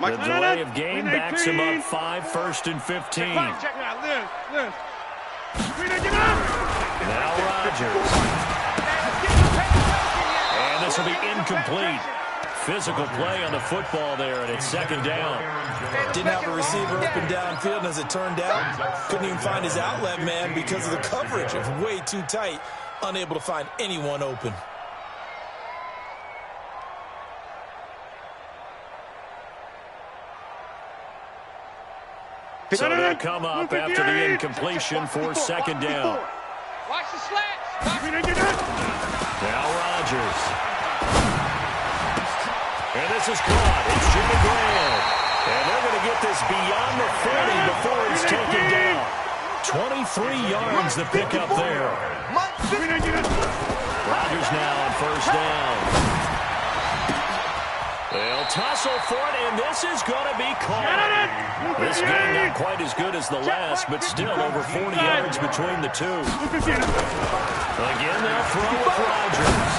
The delay of game backs him up 5, 1st and 15. Now Rodgers. And this will be incomplete. Physical play on the football there, and it's 2nd down. Didn't have a receiver open downfield, and as it turned out, couldn't even find his outlet man because of the coverage. It was way too tight, unable to find anyone open. So they'll come up after the incompletion for 2nd down. Watch the slats. Now Rodgers. And this is caught. It's Jimmy Graham. And they're going to get this beyond the 40 before it's taken down. 23 yards to pick up there. Rodgers now on 1st down. They'll tussle for it, and this is going to be caught. This game not quite as good as the last, but still over 40 yards between the two. Again, they'll throw with Rodgers.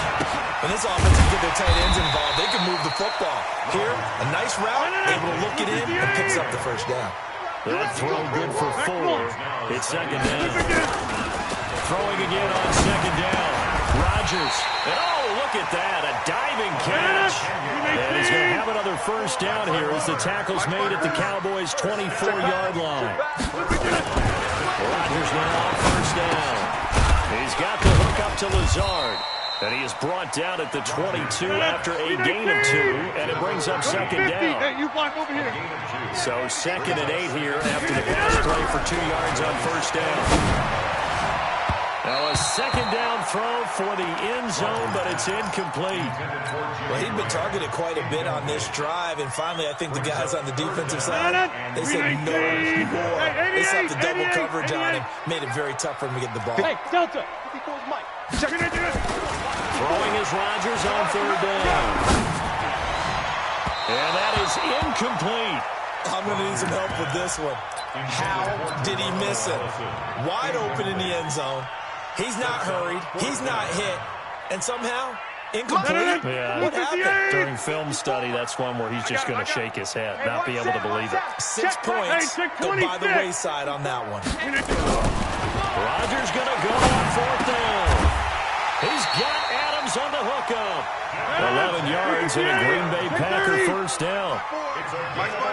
When this offense can get their tight ends involved, they can move the football. Here, a nice route, able to look it in, and picks up the 1st down. That throw good for 4. It's 2nd down. Throwing again on 2nd down. Rodgers. And oh, look at that. A diving catch. And he's going to have another 1st down here as the tackle's made at the Cowboys' 24-yard line. Rodgers now on 1st down. He's got the hook up to Lazard. And he is brought down at the 22 after a gain of 2, and it brings up 2nd down. So 2nd and 8 here after the pass play for 2 yards on 1st down. Now a 2nd down throw for the end zone, but it's incomplete. Well, he'd been targeted quite a bit on this drive, and finally I think the guys on the defensive side, they said no more. They slapped the double coverage on him, made it very tough for him to get the ball. Hey, Delta, before Mike. Throwing is Rodgers on 3rd down. And that is incomplete. I'm going to need some help with this one. How did he miss it? Wide open in the end zone. He's not hurried. He's not hit. And somehow, incomplete? Yeah. What happened? During film study, that's one where he's just going to shake his head, not be able to believe it. 6 points go by the wayside on that one. Rodgers going to go on 4th down. He's got Adams on the hookup. 11 yards and a Green Bay Packer 1st down.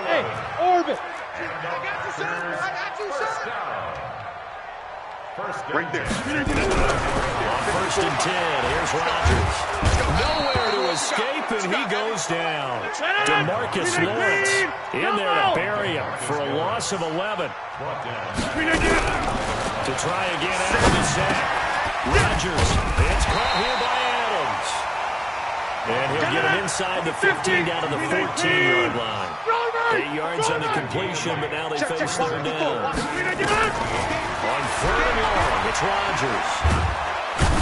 Hey, Orbit. I got you, sir. I got you, sir. Right there. On 1st and 10, here's Rodgers. Nowhere to escape, and he goes down. DeMarcus Lawrence in there to bury him for a loss of 11. To try again after the sack. Rodgers, it's caught here by Adams. And he'll get him inside the 15 down to the 14-yard line. 8 yards on the completion, but now they face 3rd down. On 3rd and long, it's Rodgers.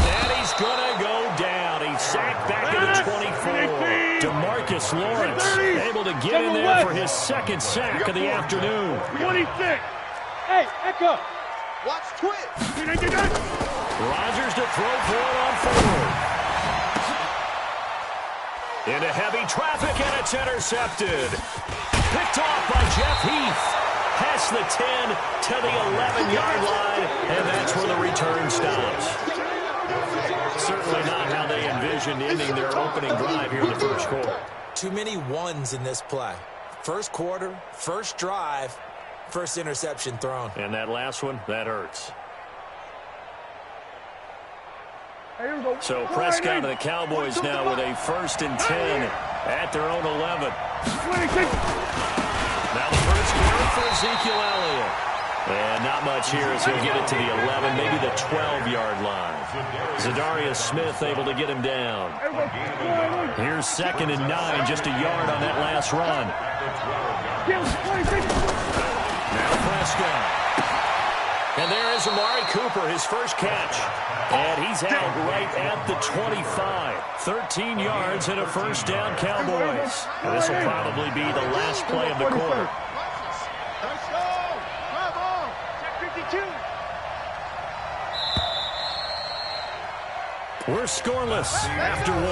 And he's going to go down. He's sacked back at the 24. DeMarcus Lawrence able to get in there for his 2nd sack of the afternoon. 26. Hey, Echo. Watch twitch. Rodgers to throw for it on 4th. Into heavy traffic, and it's intercepted. Picked off by Jeff Heath. Past the 10 to the 11-yard line, and that's where the return stops. Certainly not how they envisioned ending their opening drive here in the 1st quarter. Too many ones in this play. 1st quarter, 1st drive, 1st interception thrown. And that last one, that hurts. So Prescott and the Cowboys now with a 1st and 10 at their own 11. Now the 1st carry for Ezekiel Elliott. And not much here as he'll get it to the 11, maybe the 12-yard line. Zadarius Smith able to get him down. Here's 2nd and 9, just a yard on that last run. Now Prescott. And there is Amari Cooper, his 1st catch. And he's out right at the 25. 13 yards and a 1st down, Cowboys. And this will probably be the last play of the quarter. We're scoreless after 1.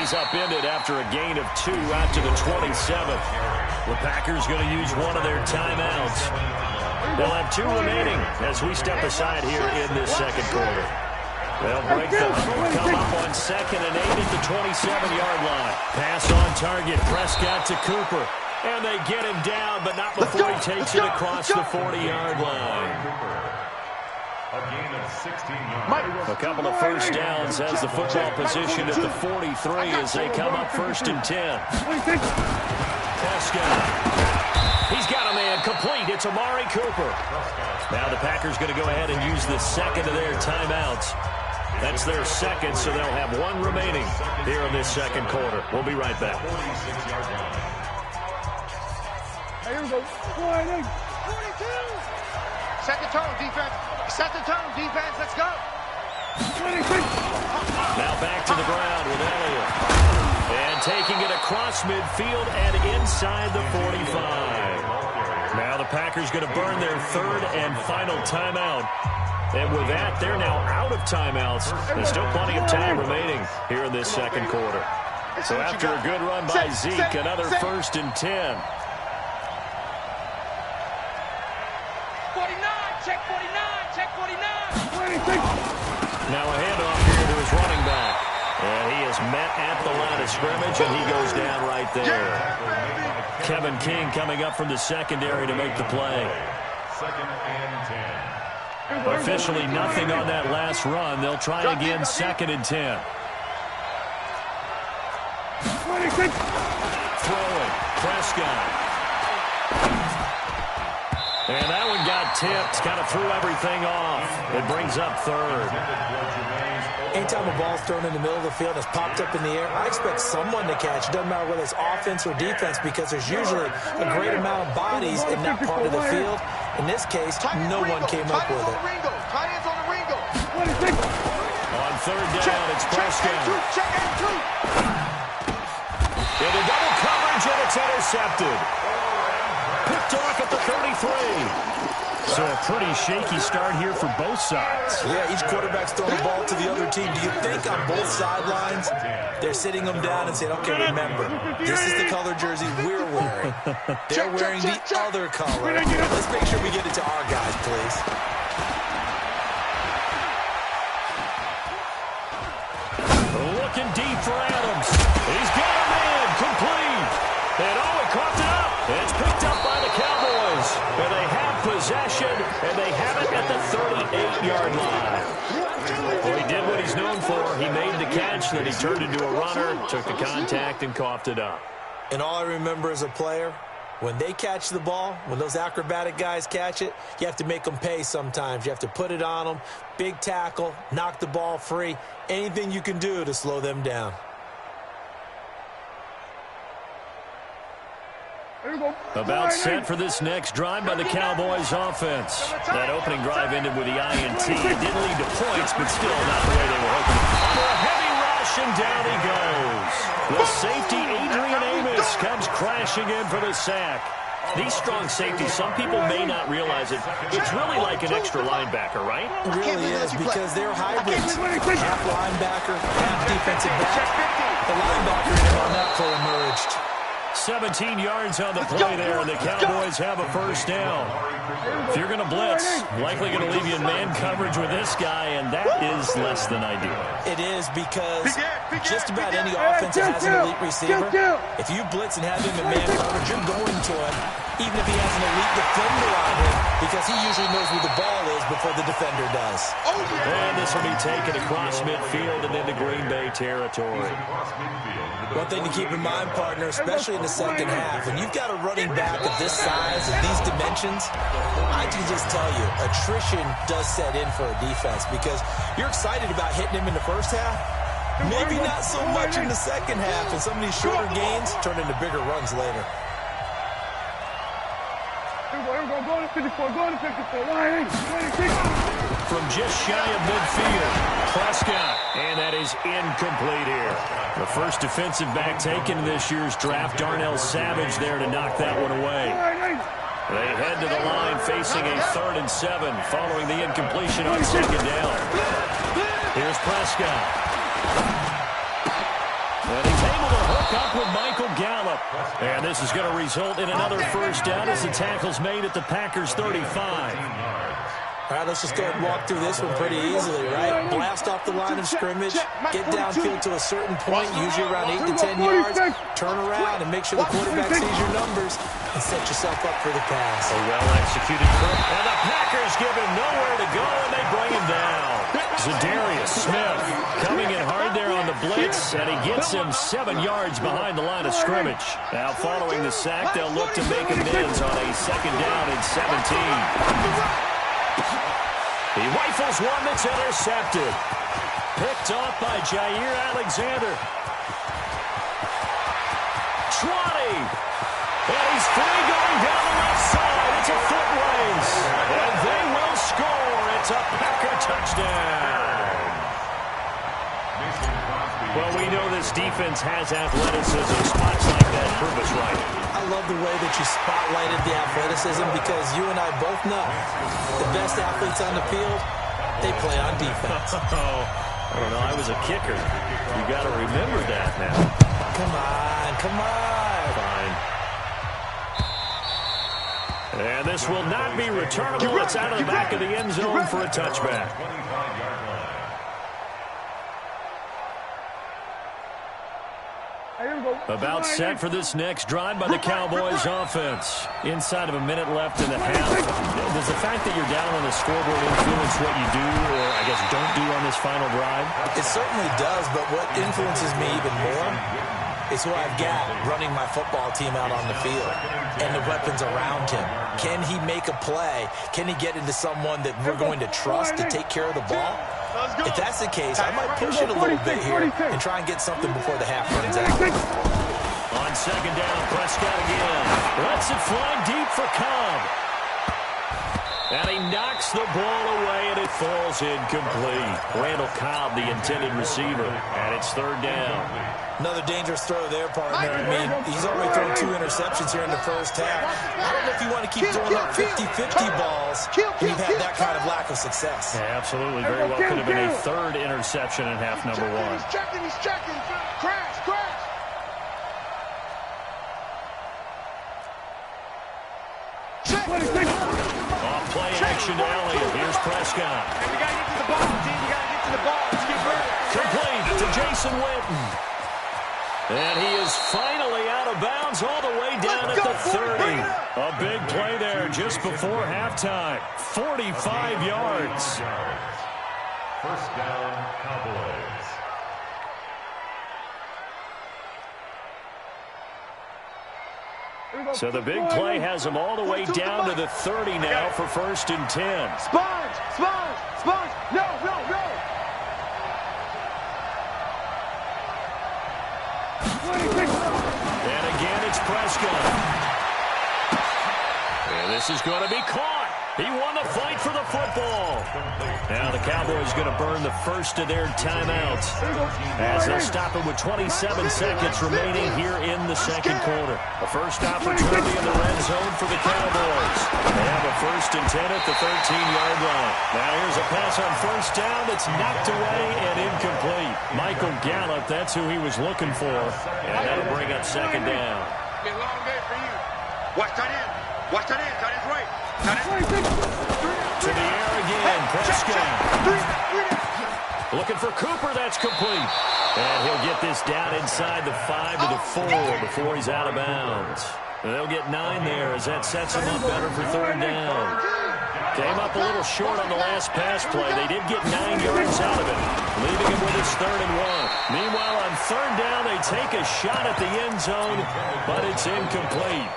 is upended after a gain of 2 out to the 27th. The Packers going to use one of their timeouts. They'll have 2 remaining as we step aside here in this second quarter. They'll break the huddle, come up on 2nd and 8 at the 27-yard line. Pass on target, Prescott to Cooper. And they get him down, but not before he takes it across the 40-yard line. A gain of 16 yards. A couple of first downs as the football position at the 43 as they come up 1st and 10. Prescott. He's got a man complete. It's Amari Cooper. Now the Packers going to go ahead and use the second of their timeouts. That's their second, so they'll have 1 remaining here in this second quarter. We'll be right back. Here we go. 42. Set the tone, defense. Set the tone, defense. Let's go. 26. Now back to the ground with Elliott. And taking it across midfield and inside the 45. Now the Packers going to burn their 3rd and final timeout. And with that, they're now out of timeouts. There's still plenty of time remaining here in this second quarter. So after a good run by Zeke, another 1st and 10. 49, check 49, check 49. 26. Now a handoff here to his running back. And he is met at the line of scrimmage, and he goes down right there. Kevin King coming up from the secondary to make the play. 2nd and 10. Officially nothing on that last run. They'll try again 2nd and 10. 26. Throwing. Prescott. And that one got tipped. Kind of threw everything off. It brings up 3rd. Anytime a ball's thrown in the middle of the field, it's popped up in the air, I expect someone to catch. It doesn't matter whether it's offense or defense because there's usually a great amount of bodies in that part of the field. In this case, no one came up with it. Tight ends on the Ringo. 26. On 3rd down, it's Prescott. Check and 2. Into double coverage, and it's intercepted. Picked off at the 33. So a pretty shaky start here for both sides. Yeah, each quarterback's throwing the ball to the other team. Do you think on both sidelines they're sitting them down and saying, okay, remember, this is the color jersey we're wearing. They're wearing the other color. Let's make sure we get it to our guys, please. Looking deep for Adams. He's got a man complete. And he caught it up. It's picked up by the Cowboys. And they have possession, and they have it at the 38-yard line. Well, he did what he's known for. He made the catch, then he turned into a runner, took the contact, and coughed it up. And all I remember as a player, when they catch the ball, when those acrobatic guys catch it, you have to make them pay sometimes. You have to put it on them, big tackle, knock the ball free, anything you can do to slow them down. About set for this next drive by the Cowboys offense. That opening drive ended with the INT. It didn't lead to points, but still not the way they were hoping. For a heavy rush, and down he goes. The safety, Adrian Amos, comes crashing in for the sack. These strong safeties, some people may not realize it. It's really like an extra linebacker, right? It really is, because they're hybrids. Half linebacker, half defensive back. The linebacker in him on that play emerged. 17 yards on the play there, and the Cowboys have a first down. If you're going to blitz, likely going to leave you in man coverage with this guy, and that is less than ideal. It is, because just about any offense that has an elite receiver, if you blitz and have him in man coverage, you're going to him, even if he has an elite defender on him, because he usually knows where the ball is before the defender does. And this will be taken across midfield and into Green Bay territory. One thing to keep in mind, partner, especially in the second half, when you've got a running back of this size and these dimensions, I can just tell you, attrition does set in for a defense, because you're excited about hitting him in the first half, maybe not so much in the second half, and some of these shorter gains turn into bigger runs later. Go to 54, go to 54, line 26. From just shy of midfield, Prescott, and that is incomplete here. The first defensive back taken in this year's draft, Darnell Savage, there to knock that one away. They head to the line facing a 3rd and 7 following the incompletion on second down. Here's Prescott. And he's able to hook up with Michael Gallup. And this is going to result in another first down as the tackle's made at the Packers' 35. All right, let's just go ahead and walk through this one pretty easily, right? Blast off the line of scrimmage, get downfield to a certain point, usually around 8 to 10 yards, turn around and make sure the quarterback sees your numbers and set yourself up for the pass. A well-executed clip, and the Packers give him nowhere to go, and they bring him down. Zadarius Smith coming in hard there on the blitz, and he gets him 7 yards behind the line of scrimmage. Now, following the sack, they'll look to make amends on a second down and 17. He rifles one that's intercepted. Picked off by Jair Alexander. 20. And he's free going down the left side. It's a foot race. And they will score. It's a Packer touchdown. Well, we know this defense has athleticism. Spots like that prove us right. I love the way that you spotlighted the athleticism because you and I both know the best athletes on the field, they play on defense. I don't know. I was a kicker. You got to remember that now. Come on, come on. Fine. And this will not be returnable. It's out of the back of the end zone for a touchback. About set for this next drive by the Cowboys offense. Inside of a minute left in the half. Does the fact that you're down on the scoreboard influence what you do or, I guess, don't do on this final drive? It certainly does, but what influences me even more is who I've got running my football team out on the field and the weapons around him. Can he make a play? Can he get into someone that we're going to trust to take care of the ball? If that's the case, I might push it a little bit here and try and get something before the half runs out. On second down, Prescott again. Lets it fly deep for Cobb. And he knocks the ball away, and it falls incomplete. Randall Cobb, the intended receiver, and it's third down. Another dangerous throw there, partner. I mean, he's already thrown 2 interceptions here in the first half. I don't know if you want to keep throwing up 50-50 balls when you've had that kind of lack of success. Yeah, absolutely. Very well could have been a third interception in half number 1. He's checking. Crash. Off play action to Elliott. Here's Prescott. And we got to get to the ball, team. We got to get to the ball. Let's get ready. Complete to Jason Witten. And he is finally out of bounds all the way down at the 30. A big play there just before halftime. 45 yards. First down, Cowboys. So the big play has him all the way down to the 30 now for first and 10. Sponge. No. And again, it's Prescott. And this is going to be caught. He won the fight for the football. Now the Cowboys going to burn the first of their timeouts as they'll stop it with 27 seconds remaining here in the second quarter. A first opportunity in the red zone for the Cowboys. They have a first and 10 at the 13-yard line. Now here's a pass on first down that's knocked away and incomplete. Michael Gallup, that's who he was looking for. And that'll bring up second down. Be a long day for you. Watch tight end. Tight end's right. To the air again, Prescott. Looking for Cooper, that's complete. And he'll get this down inside the 5 to the 4 before he's out of bounds. And they'll get 9 there as that sets him up better for third down. Came up a little short on the last pass play. They did get 9 yards out of it, leaving him with his third and 1. Meanwhile, on third down, they take a shot at the end zone, but it's incomplete.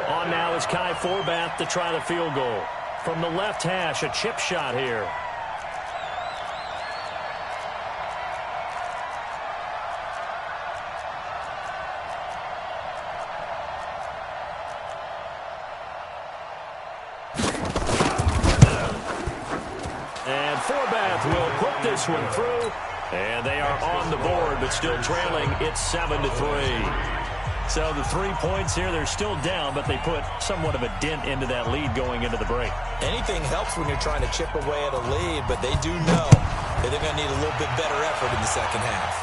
On now is Kai Forbath to try the field goal. From the left hash, a chip shot here. And Forbath will put this one through. And they are on the board, but still trailing. It's 7-3. So the 3 points here, they're still down, but they put somewhat of a dent into that lead going into the break. Anything helps when you're trying to chip away at a lead, but they do know They're going to need a little bit better effort in the second half.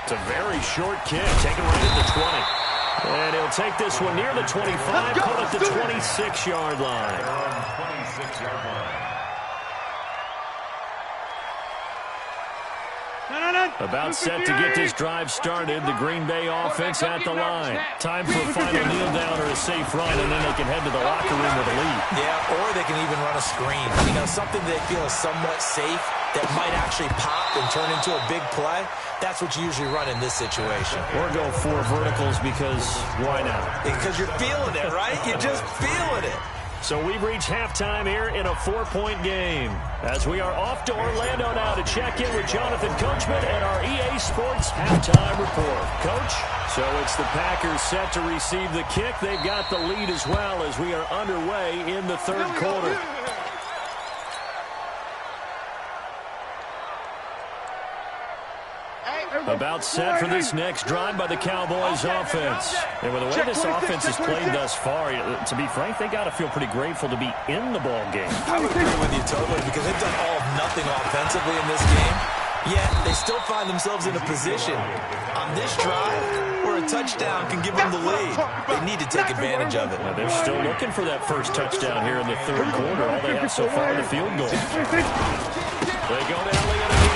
It's a very short kick, taken right at the 20. And he'll take this one near the 25, call it the 26-yard line. 26-yard line. About set to get this drive started. The Green Bay offense at the line. Time for a final kneel down or a safe run, and then they can head to the locker room with a lead. Yeah, or they can even run a screen. You know, something they feel is somewhat safe that might actually pop and turn into a big play. That's what you usually run in this situation. Or go 4 verticals because why not? Because you're feeling it, right? You're just feeling it. So we've reached halftime here in a 4-point game. As we are off to Orlando now to check in with Jonathan Coachman and our EA Sports halftime report. Coach, so it's the Packers set to receive the kick. They've got the lead as well as we are underway in the third quarter. About set for this next drive by the Cowboys offense. And with the way this offense has played thus far, to be frank, they got to feel pretty grateful to be in the ball game. I would agree with you totally because they've done all of nothing offensively in this game. Yet they still find themselves in a position on this drive where a touchdown can give them the lead. They need to take advantage of it. Now they're still looking for that first touchdown here in the third quarter. All they have so far, the field goal. They go to Elliott again.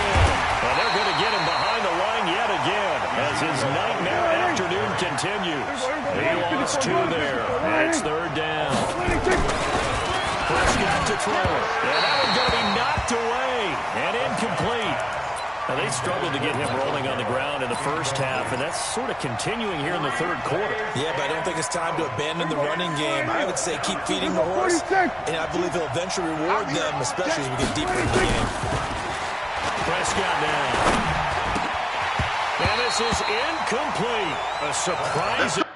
And they're going to get him behind the line yet again as his nightmare afternoon continues. He lost 2 there. And it's third down. Prescott to throw it. And that one's going to be knocked away and incomplete. Now, they struggled to get him rolling on the ground in the first half, and that's sort of continuing here in the third quarter. Yeah, but I don't think it's time to abandon the running game. I would say keep feeding the horse, and I believe he'll eventually reward them, especially as we get deeper into the game. Prescott now. And this is incomplete. A surprise.